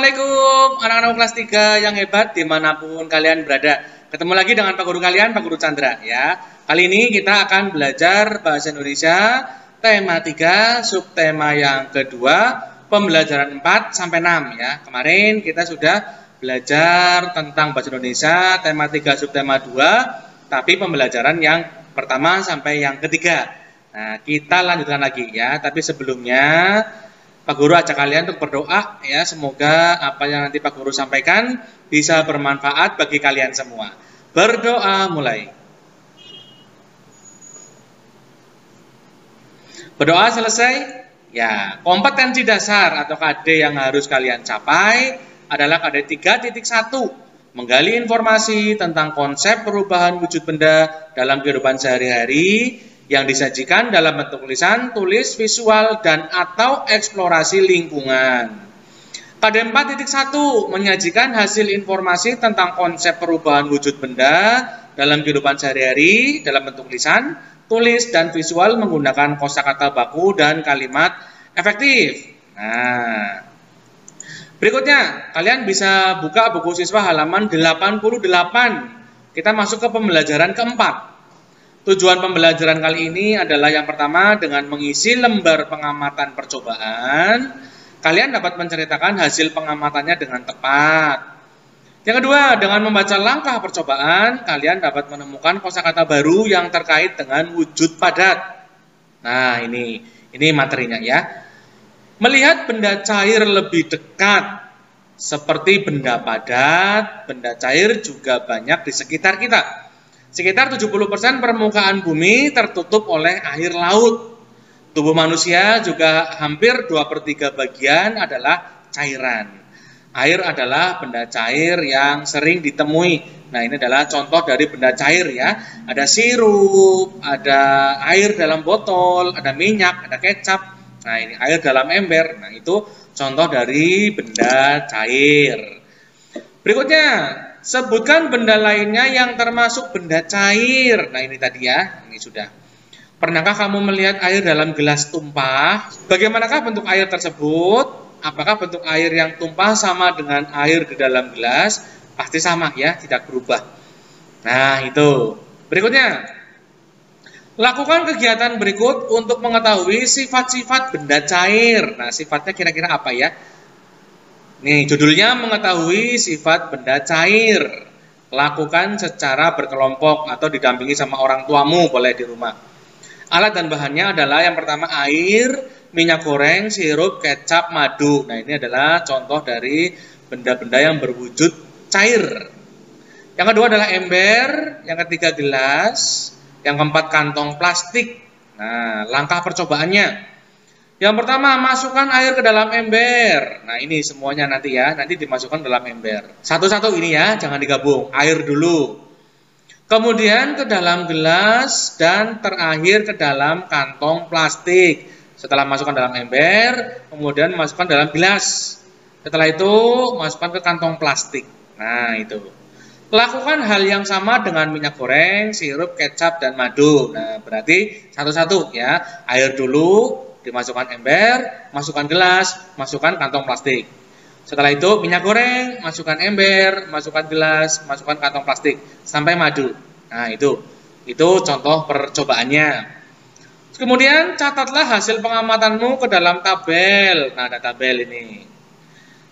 Assalamualaikum anak-anak kelas 3 yang hebat dimanapun kalian berada. Ketemu lagi dengan Pak Guru kalian, Pak Guru Chandra ya. Kali ini kita akan belajar Bahasa Indonesia tema 3, subtema yang kedua, pembelajaran 4 sampai 6 ya. Kemarin kita sudah belajar tentang Bahasa Indonesia tema 3, subtema 2, tapi pembelajaran yang pertama sampai yang ketiga. Nah, kita lanjutkan lagi ya, tapi sebelumnya Pak Guru ajak kalian untuk berdoa ya, semoga apa yang nanti Pak Guru sampaikan bisa bermanfaat bagi kalian semua. Berdoa mulai. Berdoa selesai? Ya, kompetensi dasar atau KD yang harus kalian capai adalah KD 3.1, menggali informasi tentang konsep perubahan wujud benda dalam kehidupan sehari-hari yang disajikan dalam bentuk tulisan, tulis, visual, dan atau eksplorasi lingkungan. KD 4.1 menyajikan hasil informasi tentang konsep perubahan wujud benda dalam kehidupan sehari-hari dalam bentuk tulisan, tulis, dan visual menggunakan kosakata baku dan kalimat efektif. Nah, berikutnya kalian bisa buka buku siswa halaman 88. Kita masuk ke pembelajaran keempat. Tujuan pembelajaran kali ini adalah yang pertama, dengan mengisi lembar pengamatan percobaan, kalian dapat menceritakan hasil pengamatannya dengan tepat. Yang kedua, dengan membaca langkah percobaan, kalian dapat menemukan kosakata baru yang terkait dengan wujud padat. Nah, ini materinya ya. Melihat benda cair lebih dekat, seperti benda padat, benda cair juga banyak di sekitar kita. Sekitar 70% permukaan bumi tertutup oleh air laut. Tubuh manusia juga hampir 2/3 bagian adalah cairan. Air adalah benda cair yang sering ditemui. Nah, ini adalah contoh dari benda cair ya. Ada sirup, ada air dalam botol, ada minyak, ada kecap. Nah, ini air dalam ember. Nah, itu contoh dari benda cair. Berikutnya, sebutkan benda lainnya yang termasuk benda cair. Nah, ini tadi ya, ini sudah. Pernahkah kamu melihat air dalam gelas tumpah? Bagaimanakah bentuk air tersebut? Apakah bentuk air yang tumpah sama dengan air di dalam gelas? Pasti sama ya, tidak berubah. Nah, itu. Berikutnya, lakukan kegiatan berikut untuk mengetahui sifat-sifat benda cair. Nah, sifatnya kira-kira apa ya? Nih, judulnya mengetahui sifat benda cair. Lakukan secara berkelompok atau didampingi sama orang tuamu, boleh di rumah. Alat dan bahannya adalah yang pertama air, minyak goreng, sirup, kecap, madu. Nah, ini adalah contoh dari benda-benda yang berwujud cair. Yang kedua adalah ember, yang ketiga gelas, yang keempat kantong plastik. Nah, langkah percobaannya. Yang pertama, masukkan air ke dalam ember. Nah, ini semuanya nanti ya, nanti dimasukkan dalam ember. Satu-satu ini ya, jangan digabung. Air dulu. Kemudian ke dalam gelas dan terakhir ke dalam kantong plastik. Setelah masukkan dalam ember, kemudian masukkan dalam gelas. Setelah itu, masukkan ke kantong plastik. Nah, itu. Lakukan hal yang sama dengan minyak goreng, sirup, kecap, dan madu. Nah, berarti satu-satu ya. Air dulu, dimasukkan ember, masukkan gelas, masukkan kantong plastik. Setelah itu minyak goreng, masukkan ember, masukkan gelas, masukkan kantong plastik sampai madu. Nah, itu contoh percobaannya. Kemudian catatlah hasil pengamatanmu ke dalam tabel. Nah, ada tabel ini.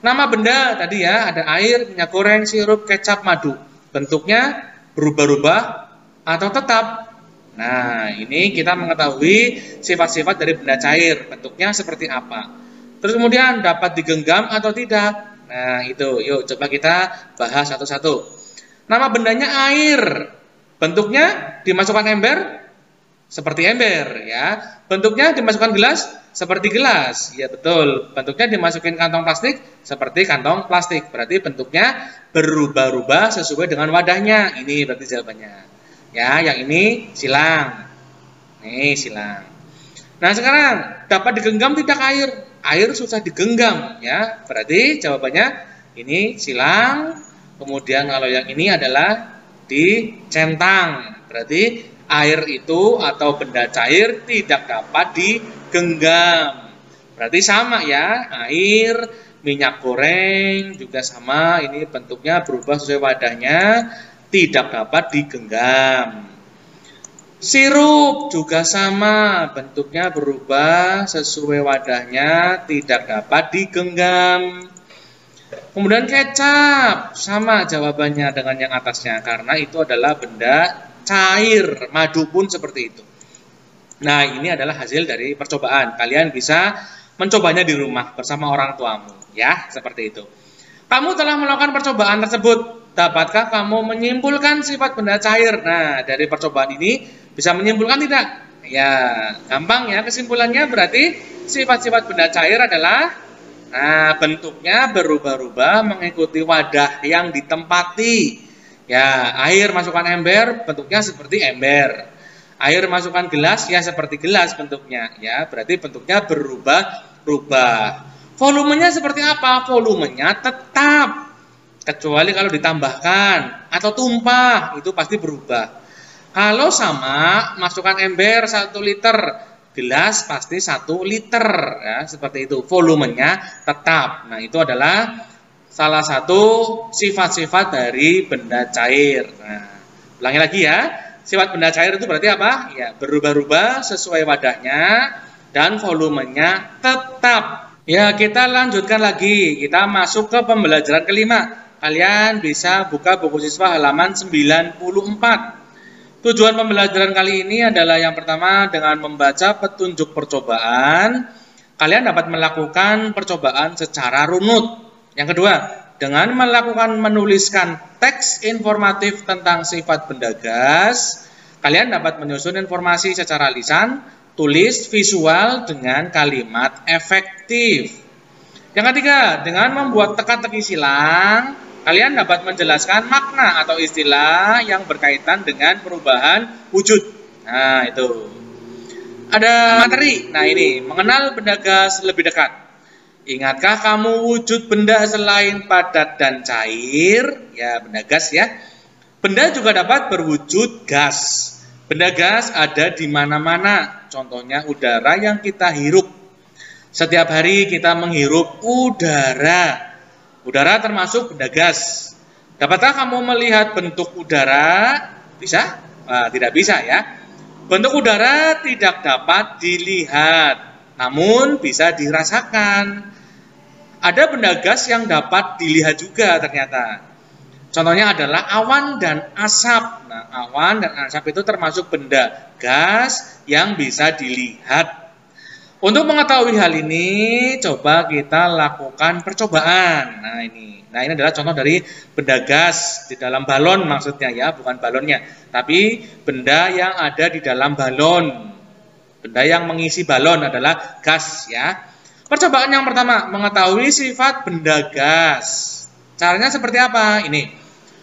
Nama benda tadi ya, ada air, minyak goreng, sirup, kecap, madu. Bentuknya berubah-ubah atau tetap. Nah, ini kita mengetahui sifat-sifat dari benda cair, bentuknya seperti apa. Terus kemudian dapat digenggam atau tidak. Nah, itu. Yuk, coba kita bahas satu-satu. Nama bendanya air. Bentuknya dimasukkan ember seperti ember ya. Bentuknya dimasukkan gelas seperti gelas. Ya, betul. Bentuknya dimasukin kantong plastik seperti kantong plastik. Berarti bentuknya berubah-ubah sesuai dengan wadahnya. Ini berarti jawabannya. Ya, yang ini silang. Nih, silang. Nah, sekarang dapat digenggam tidak air? Air susah digenggam, ya. Berarti jawabannya ini silang. Kemudian kalau yang ini adalah dicentang. Berarti air itu atau benda cair tidak dapat digenggam. Berarti sama ya, air, Minyak goreng juga sama, ini bentuknya berubah sesuai wadahnya, tidak dapat digenggam. Sirup juga sama, bentuknya berubah sesuai wadahnya, tidak dapat digenggam. Kemudian kecap, sama jawabannya dengan yang atasnya, karena itu adalah benda cair. Madu pun seperti itu. Nah, ini adalah hasil dari percobaan. Kalian bisa mencobanya di rumah bersama orang tuamu, ya, seperti itu. Kamu telah melakukan percobaan tersebut. Dapatkah kamu menyimpulkan sifat benda cair? Nah, dari percobaan ini bisa menyimpulkan tidak? Ya, gampang ya kesimpulannya, berarti sifat-sifat benda cair adalah bentuknya berubah-ubah mengikuti wadah yang ditempati. Ya, air masukkan ember, bentuknya seperti ember. Air masukkan gelas, ya seperti gelas bentuknya. Ya, berarti bentuknya berubah-ubah. Volumenya seperti apa? Volumenya tetap. Kecuali kalau ditambahkan atau tumpah, itu pasti berubah. Kalau sama, masukkan ember 1 liter, gelas pasti 1 liter, ya, seperti itu. Volumenya tetap. Nah, itu adalah salah satu sifat-sifat dari benda cair. Nah, ulangi lagi ya. Sifat benda cair itu berarti apa? Ya, berubah-ubah sesuai wadahnya dan volumenya tetap. Ya, kita lanjutkan lagi. Kita masuk ke pembelajaran kelima. Kalian bisa buka buku siswa halaman 94. Tujuan pembelajaran kali ini adalah yang pertama, dengan membaca petunjuk percobaan, kalian dapat melakukan percobaan secara runut. Yang kedua, dengan menuliskan teks informatif tentang sifat benda gas, kalian dapat menyusun informasi secara lisan, tulis, visual dengan kalimat efektif. Yang ketiga, dengan membuat teka-teki silang, kalian dapat menjelaskan makna atau istilah yang berkaitan dengan perubahan wujud. Nah, itu. Ada materi. Nah, ini, mengenal benda gas lebih dekat. Ingatkah kamu wujud benda selain padat dan cair? Ya, benda gas ya. Benda juga dapat berwujud gas. Benda gas ada di mana-mana. Contohnya udara yang kita hirup. Setiap hari kita menghirup udara. Udara termasuk benda gas. Dapatkah kamu melihat bentuk udara? Bisa? Tidak bisa ya. Bentuk udara tidak dapat dilihat, namun bisa dirasakan. Ada benda gas yang dapat dilihat juga ternyata. Contohnya adalah awan dan asap. Nah, awan dan asap itu termasuk benda gas yang bisa dilihat. Untuk mengetahui hal ini, coba kita lakukan percobaan. Nah, ini adalah contoh dari benda gas di dalam balon maksudnya ya, bukan balonnya, tapi benda yang ada di dalam balon. Benda yang mengisi balon adalah gas ya. Percobaan yang pertama, mengetahui sifat benda gas. Caranya seperti apa? Ini.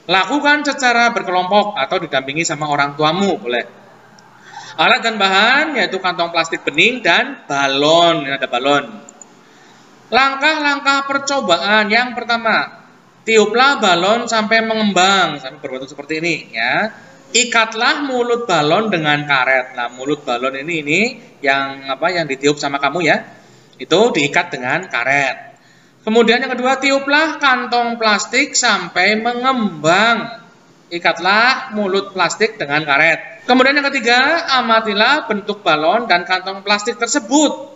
Lakukan secara berkelompok atau didampingi sama orang tuamu, boleh. Alat dan bahan yaitu kantong plastik bening dan balon. Ini ada balon. Langkah-langkah percobaan yang pertama, tiuplah balon sampai mengembang, sampai berbentuk seperti ini ya. Ikatlah mulut balon dengan karet. Nah, mulut balon ini yang ditiup sama kamu ya. Itu diikat dengan karet. Kemudian yang kedua, tiuplah kantong plastik sampai mengembang. Ikatlah mulut plastik dengan karet. Kemudian yang ketiga, amatilah bentuk balon dan kantong plastik tersebut.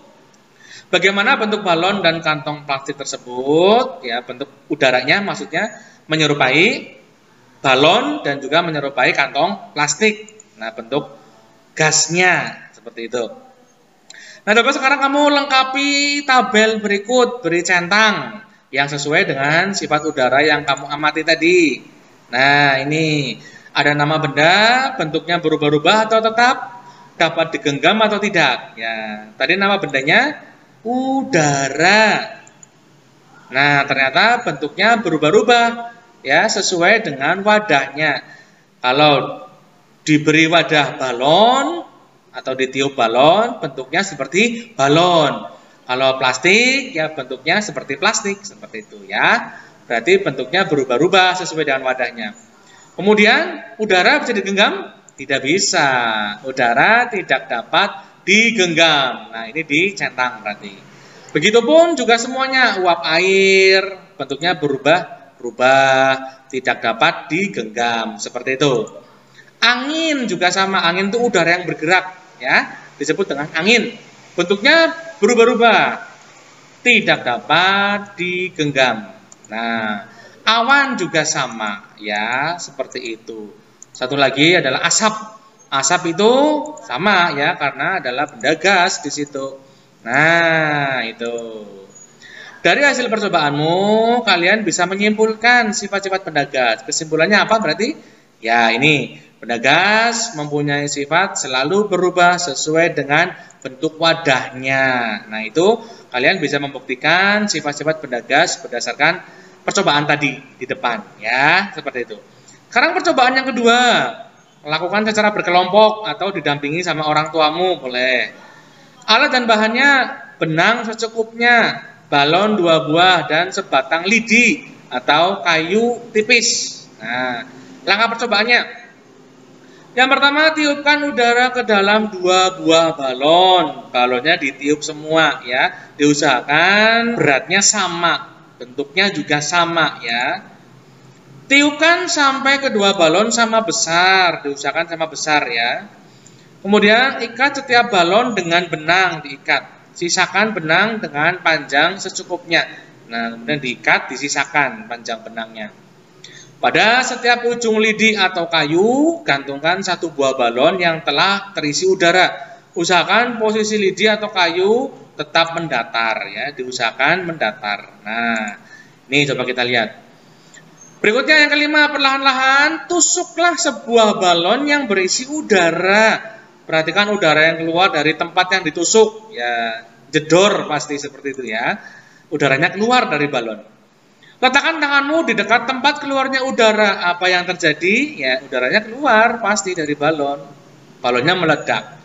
Bagaimana bentuk balon dan kantong plastik tersebut? Ya, bentuk udaranya maksudnya menyerupai balon dan juga menyerupai kantong plastik. Nah, bentuk gasnya seperti itu. Nah, coba sekarang kamu lengkapi tabel berikut, beri centang yang sesuai dengan sifat udara yang kamu amati tadi. Nah, ini ada nama benda, bentuknya berubah-ubah atau tetap, dapat digenggam atau tidak. Ya, tadi nama bendanya udara. Nah, ternyata bentuknya berubah-ubah ya, sesuai dengan wadahnya. Kalau diberi wadah balon atau ditiup balon, bentuknya seperti balon. Kalau plastik, ya bentuknya seperti plastik, seperti itu ya. Berarti bentuknya berubah-ubah sesuai dengan wadahnya. Kemudian, udara bisa digenggam? Tidak bisa. Udara tidak dapat digenggam. Nah, ini dicentang berarti. Begitupun juga semuanya, uap air bentuknya berubah-ubah, tidak dapat digenggam, seperti itu. Angin juga sama, angin itu udara yang bergerak, ya, disebut dengan angin. Bentuknya berubah-ubah, tidak dapat digenggam. Nah, awan juga sama, ya, seperti itu. Satu lagi adalah asap. Asap itu sama, ya, karena adalah benda gas di situ. Nah, itu. Dari hasil percobaanmu, kalian bisa menyimpulkan sifat-sifat benda gas. Kesimpulannya apa berarti? Ya, ini. Benda gas mempunyai sifat selalu berubah sesuai dengan bentuk wadahnya. Nah, itu kalian bisa membuktikan sifat-sifat benda gas berdasarkan percobaan tadi di depan, ya, seperti itu. Sekarang percobaan yang kedua, lakukan secara berkelompok atau didampingi sama orang tuamu, boleh. Alat dan bahannya benang secukupnya, balon 2 buah, dan sebatang lidi atau kayu tipis. Nah, langkah percobaannya. Yang pertama, tiupkan udara ke dalam 2 buah balon. Balonnya ditiup semua, ya. Diusahakan beratnya sama. Bentuknya juga sama, ya. Tiupkan sampai kedua balon sama besar, diusahakan sama besar, ya. Kemudian ikat setiap balon dengan benang, diikat. Sisakan benang dengan panjang secukupnya. Nah, kemudian diikat, disisakan panjang benangnya. Pada setiap ujung lidi atau kayu, gantungkan 1 buah balon yang telah terisi udara. Usahakan posisi lidi atau kayu tetap mendatar, ya, diusahakan mendatar. Nah, ini coba kita lihat. Berikutnya yang kelima, perlahan-lahan tusuklah sebuah balon yang berisi udara. Perhatikan udara yang keluar dari tempat yang ditusuk, ya, jedor pasti seperti itu, ya. Udaranya keluar dari balon. Letakkan tanganmu di dekat tempat keluarnya udara. Apa yang terjadi? Ya, udaranya keluar pasti dari balon. Balonnya meledak.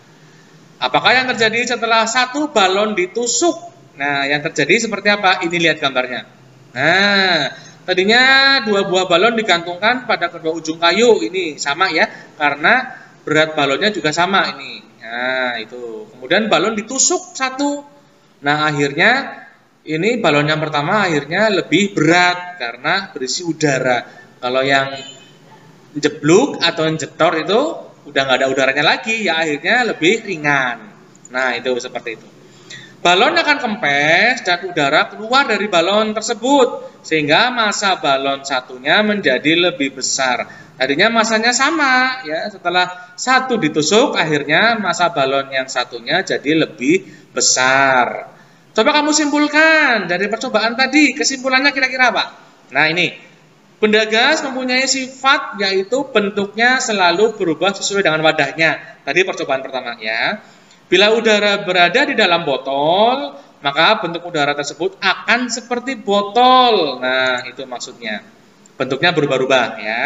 Apakah yang terjadi setelah 1 balon ditusuk? Nah, yang terjadi seperti apa? Ini lihat gambarnya. Nah, tadinya 2 buah balon digantungkan pada kedua ujung kayu. Ini sama, ya, karena berat balonnya juga sama ini. Nah, itu. Kemudian balon ditusuk 1. Nah, akhirnya ini balon yang pertama akhirnya lebih berat karena berisi udara. Kalau yang jebluk atau yang jetor itu udah nggak ada udaranya lagi, ya akhirnya lebih ringan. Nah, itu seperti itu. Balon akan kempes dan udara keluar dari balon tersebut sehingga massa balon satunya menjadi lebih besar. Tadinya massanya sama, ya, setelah 1 ditusuk akhirnya massa balon yang satunya jadi lebih besar. Coba kamu simpulkan dari percobaan tadi, kesimpulannya kira-kira apa? Nah, ini. Benda gas mempunyai sifat yaitu bentuknya selalu berubah sesuai dengan wadahnya. Tadi percobaan pertama, ya. Bila udara berada di dalam botol, maka bentuk udara tersebut akan seperti botol. Nah, itu maksudnya. Bentuknya berubah-ubah, ya.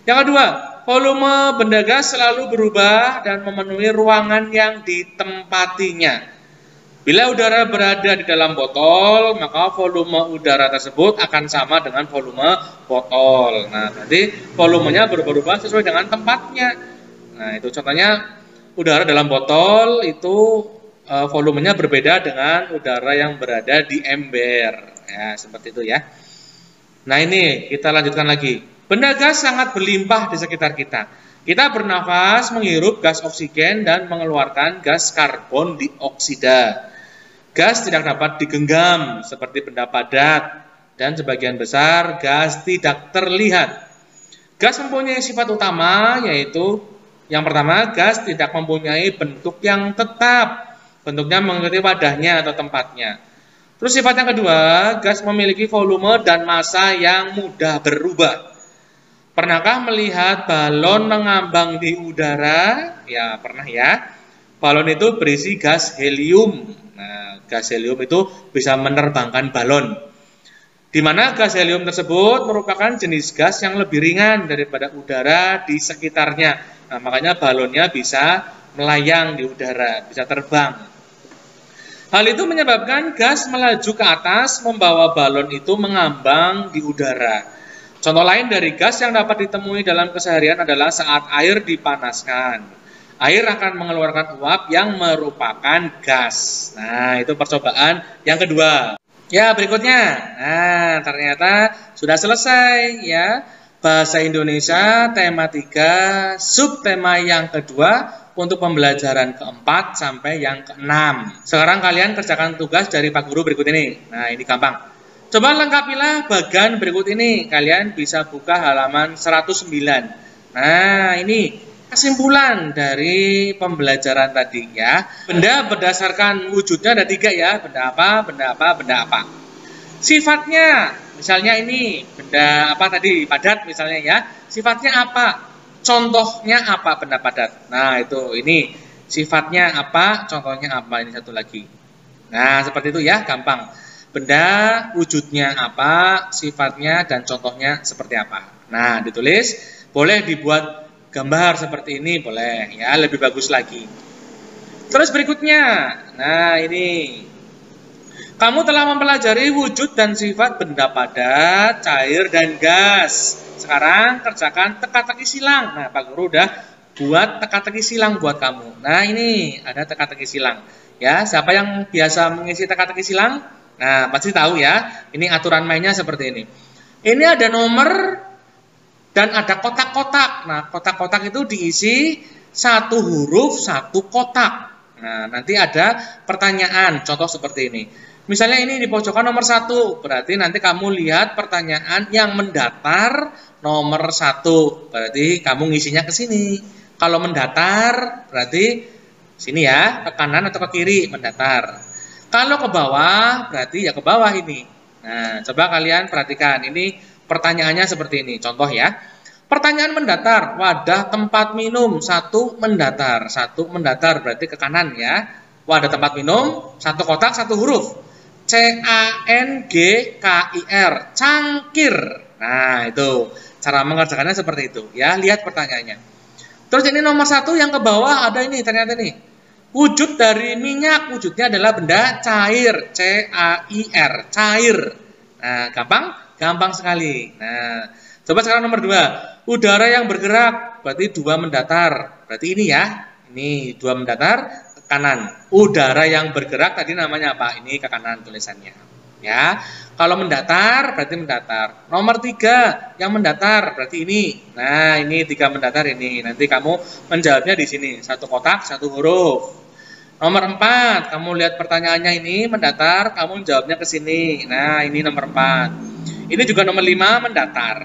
Yang kedua, volume benda gas selalu berubah dan memenuhi ruangan yang ditempatinya. Bila udara berada di dalam botol, maka volume udara tersebut akan sama dengan volume botol. Nah, berarti volumenya berubah-ubah sesuai dengan tempatnya. Nah, itu contohnya udara dalam botol itu volumenya berbeda dengan udara yang berada di ember. Ya, seperti itu, ya. Nah, ini kita lanjutkan lagi. Benda gas sangat berlimpah di sekitar kita. Kita bernafas, menghirup gas oksigen dan mengeluarkan gas karbon dioksida. Gas tidak dapat digenggam seperti benda padat dan sebagian besar gas tidak terlihat. Gas mempunyai sifat utama yaitu yang pertama, gas tidak mempunyai bentuk yang tetap. Bentuknya mengikuti wadahnya atau tempatnya. Terus sifat yang kedua, gas memiliki volume dan massa yang mudah berubah. Pernahkah melihat balon mengambang di udara? Ya, pernah, ya. Balon itu berisi gas helium. Nah, gas helium itu bisa menerbangkan balon. Di mana gas helium tersebut merupakan jenis gas yang lebih ringan daripada udara di sekitarnya. Nah, makanya balonnya bisa melayang di udara, bisa terbang. Hal itu menyebabkan gas melaju ke atas, membawa balon itu mengambang di udara. Contoh lain dari gas yang dapat ditemui dalam keseharian adalah saat air dipanaskan. Air akan mengeluarkan uap yang merupakan gas. Nah, itu percobaan yang kedua. Ya, berikutnya. Nah, ternyata sudah selesai ya. Bahasa Indonesia tema 3, subtema yang kedua untuk pembelajaran keempat sampai yang keenam. Sekarang kalian kerjakan tugas dari Pak Guru berikut ini. Nah, ini gampang. Coba lengkapilah bagian berikut ini. Kalian bisa buka halaman 109. Nah, ini kesimpulan dari pembelajaran tadi ya. Benda berdasarkan wujudnya ada 3 ya. Benda apa, benda apa, benda apa. Sifatnya, misalnya ini benda apa tadi, padat misalnya ya. Sifatnya apa? Contohnya apa benda padat? Nah, itu ini sifatnya apa, contohnya apa, ini satu lagi. Nah, seperti itu ya, gampang. Benda wujudnya apa, sifatnya dan contohnya seperti apa. Nah, ditulis, boleh dibuat gambar seperti ini, boleh ya, lebih bagus lagi. Terus berikutnya, nah ini kamu telah mempelajari wujud dan sifat benda padat, cair, dan gas. Sekarang kerjakan teka-teki silang. Nah, Pak Guru udah buat teka-teki silang buat kamu. Nah, ini ada teka-teki silang. Ya, siapa yang biasa mengisi teka-teki silang? Nah, pasti tahu ya. Ini aturan mainnya seperti ini. Ini ada nomor dan ada kotak-kotak. Nah, kotak-kotak itu diisi satu huruf, satu kotak. Nah, nanti ada pertanyaan, contoh seperti ini. Misalnya ini di pojokan nomor 1, berarti nanti kamu lihat pertanyaan yang mendatar nomor 1, berarti kamu ngisinya ke sini. Kalau mendatar, berarti sini ya, ke kanan atau ke kiri, mendatar. Kalau ke bawah, berarti ya ke bawah ini. Nah, coba kalian perhatikan, ini pertanyaannya seperti ini, contoh ya. Pertanyaan mendatar, wadah tempat minum, 1 mendatar. 1 mendatar berarti ke kanan ya. Wadah tempat minum, 1 kotak, 1 huruf. C-A-N-G-K-I-R, cangkir. Nah, itu cara mengerjakannya seperti itu ya. Lihat pertanyaannya. Terus ini nomor 1 yang ke bawah ada ini ternyata nih. Wujud dari minyak, wujudnya adalah benda cair, C-A-I-R, cair. Nah, gampang? Gampang sekali. Nah, coba sekarang nomor 2. Udara yang bergerak, berarti 2 mendatar. Berarti ini ya. Ini 2 mendatar ke kanan. Udara yang bergerak tadi namanya apa? Ini ke kanan tulisannya. Ya. Kalau mendatar berarti mendatar. Nomor 3 yang mendatar berarti ini. Nah, ini 3 mendatar ini. Nanti kamu menjawabnya di sini. 1 kotak, 1 huruf. Nomor 4, kamu lihat pertanyaannya ini mendatar, kamu jawabnya ke sini. Nah, ini nomor 4. Ini juga nomor 5 mendatar.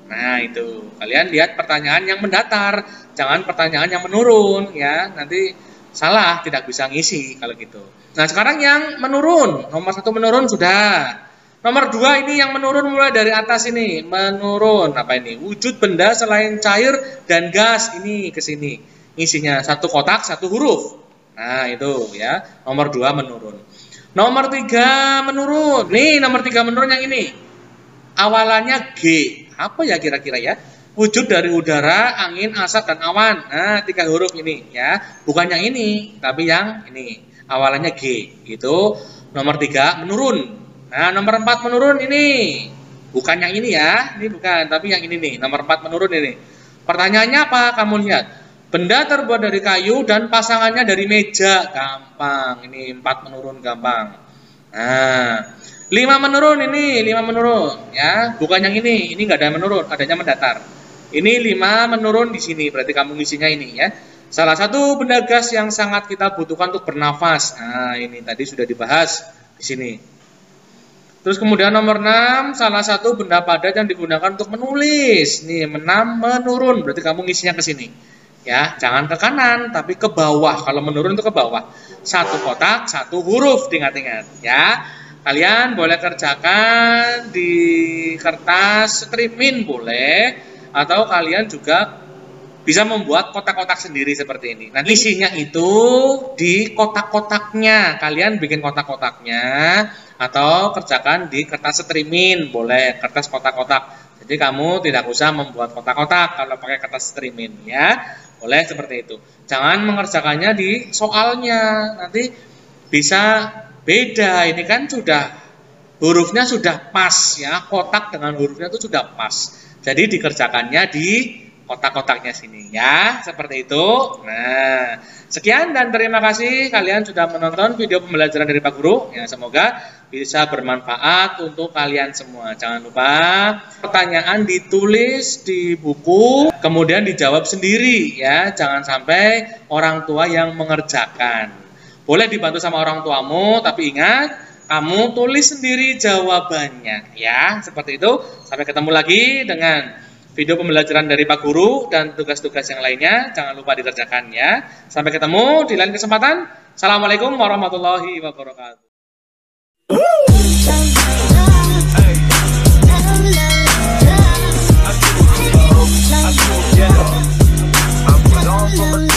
Nah, itu. Kalian lihat pertanyaan yang mendatar, jangan pertanyaan yang menurun ya. Nanti salah, tidak bisa ngisi kalau gitu. Nah, sekarang yang menurun. Nomor 1 menurun sudah. Nomor 2 ini yang menurun mulai dari atas ini. Menurun apa ini? Wujud benda selain cair dan gas ini ke sini. Isinya 1 kotak, 1 huruf. Nah, itu ya. Nomor 2 menurun. Nomor 3 menurun. Nih, nomor 3 menurun yang ini. Awalannya G. Apa ya kira-kira ya? Wujud dari udara, angin, asap, dan awan. Nah, 3 huruf ini ya. Bukan yang ini, tapi yang ini. Awalannya G. Itu nomor 3 menurun. Nah, nomor 4 menurun ini. Bukan yang ini ya. Ini bukan, tapi yang ini nih. Nomor 4 menurun ini. Pertanyaannya apa? Kamu lihat. Benda terbuat dari kayu dan pasangannya dari meja. Gampang. Ini 4 menurun gampang. Nah, 5 menurun ini, 5 menurun ya. Bukan yang ini enggak ada menurun, adanya mendatar. Ini 5 menurun di sini, berarti kamu ngisinya ini ya. Salah satu benda gas yang sangat kita butuhkan untuk bernafas. Nah, ini tadi sudah dibahas di sini. Terus kemudian nomor 6, salah satu benda padat yang digunakan untuk menulis. Nih, 6 menurun, berarti kamu ngisinya ke sini. Ya, jangan ke kanan, tapi ke bawah. Kalau menurun itu ke bawah. 1 kotak, 1 huruf, ingat-ingat ya. Kalian boleh kerjakan di kertas stripmin boleh, atau kalian juga bisa membuat kotak-kotak sendiri seperti ini. Nanti isinya itu di kotak-kotaknya. Kalian bikin kotak-kotaknya atau kerjakan di kertas stripmin boleh, kertas kotak-kotak. Jadi kamu tidak usah membuat kotak-kotak kalau pakai kertas stripmin ya. Boleh seperti itu. Jangan mengerjakannya di soalnya. Nanti bisa beda, ini kan sudah hurufnya sudah pas ya, kotak dengan hurufnya itu sudah pas. Jadi dikerjakannya di kotak-kotaknya sini ya, seperti itu. Nah, sekian dan terima kasih kalian sudah menonton video pembelajaran dari Pak Guru. Ya, semoga bisa bermanfaat untuk kalian semua. Jangan lupa pertanyaan ditulis di buku, kemudian dijawab sendiri ya. Jangan sampai orang tua yang mengerjakan. Boleh dibantu sama orang tuamu, tapi ingat kamu tulis sendiri jawabannya ya. Seperti itu. Sampai ketemu lagi dengan video pembelajaran dari Pak Guru dan tugas-tugas yang lainnya. Jangan lupa dikerjakan ya. Sampai ketemu di lain kesempatan. Assalamualaikum warahmatullahi wabarakatuh. Yeah.